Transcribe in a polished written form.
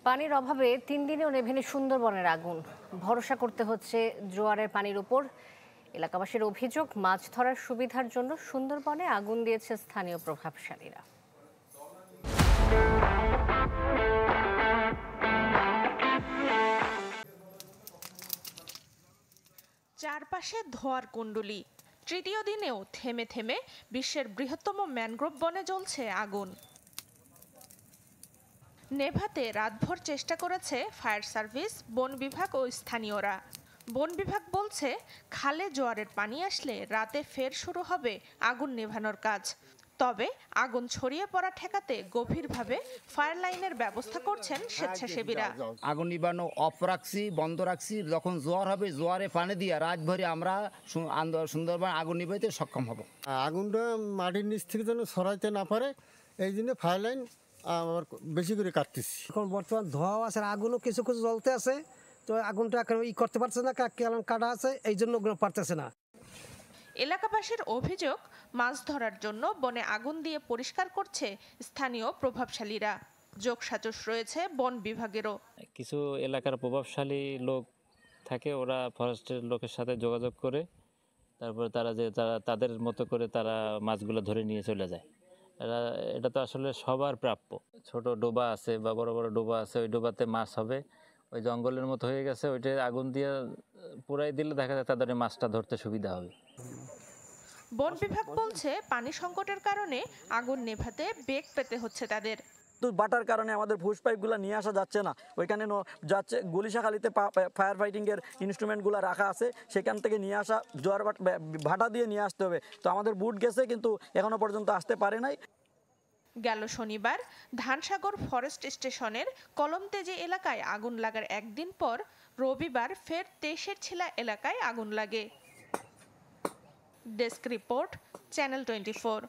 পানির অভাবে ৩ দিনেও নেভেনি সুন্দরবনের আগুন। ভরসা করতে হচ্ছে জোয়ারের পানির উপর। এলাকাবাসীর অভিযোগ, মাছ ধরার সুবিধার জন্য সুন্দরবনে আগুন দিয়েছে স্থানীয় প্রভাবশালীরা। চারপাশে ধোঁয়ার কুণ্ডলী। তৃতীয় দিনেও থেমে থেমে বিশ্বের বৃহত্তম ম্যানগ্রোভ বনে জ্বলছে আগুন। নেভাতে রাতভর চেষ্টা করেছে ফায়ার সার্ভিস, বন বিভাগ ও স্থানীয়রা। বন বিভাগ বলছে, খালে জোয়ারের পানি আসলে রাতে ফের শুরু হবে আগুন নেভানোর কাজ। তবে আগুন ছড়িয়ে পড়া ঠেকাতে গভীরভাবে ফায়ার লাইনের ব্যবস্থা করছেন স্বেচ্ছাসেবীরা। আগুন নিবানো অফ রাখছি, বন্ধ রাখছি। যখন জোয়ার হবে, জোয়ারে পানি দিয়ে রাত ভরে আমরা সুন্দরবন আগুন নিভাইতে সক্ষম হব। আগুনটা মাটির নিচ থেকে যেন সরাইতে না পারে, এই জন্য ফায়ার লাইন আবার বেশি করে কাটতেছি। এখন বর্তমান ধোঁয়াও আছে, আগুনও কিছু কিছু জ্বলতে আছে, তো আগুনটা এখন করতে পারছে না, কেমন কাটা আছে, এই জন্য পারতেছে না। এলাকাবাসীর অভিযোগ, মাছ ধরার জন্য বনে আগুন দিয়ে পরিষ্কার করছে স্থানীয় প্রভাবশালীরা। যোগসাজশ রয়েছে বন বিভাগেরও। কিছু এলাকার প্রভাবশালী লোক থাকে, ওরা ফরেস্টের লোকের সাথে যোগাযোগ করে তারপরে তারা তাদের মতো করে তারা মাছগুলো ধরে নিয়ে চলে যায়। এটা তো আসলে সবার প্রাপ্য। ছোট ডোবা আছে বা বড় বড় ডোবা আছে, ওই ডোবাতে মাছ হবে, ওই জঙ্গলের মতো হয়ে গেছে, ওইটা আগুন দিয়ে পুরাই দিলে দেখা যায় তাদের মাছটা ধরতে সুবিধা হবে। বন বিভাগ বলছে, পানি সংকটের কারণে আগুন নেভাতে বেগ পেতে হচ্ছে তাদের। বাটার কারণে আমাদের ফুস পাইপগুলো নিয়ে আসা যাচ্ছে না, ওইখানে যাচ্ছে গুলিশাখালীতে ফায়ার ফাইটিংয়ের ইনস্ট্রুমেন্টগুলো রাখা আছে, সেখান থেকে নিয়ে আসা জোয়ার ভাটা দিয়ে নিয়ে আসতে হবে। তো আমাদের বুট গেছে, কিন্তু এখনো পর্যন্ত আসতে পারে নাই। গেল শনিবার ধানসাগর ফরেস্ট স্টেশনের কলমতেজি এলাকায় আগুন লাগার একদিন পর রবিবার ফের তেইশের ছিলা এলাকায় আগুন লাগে। Desk report, channel 24।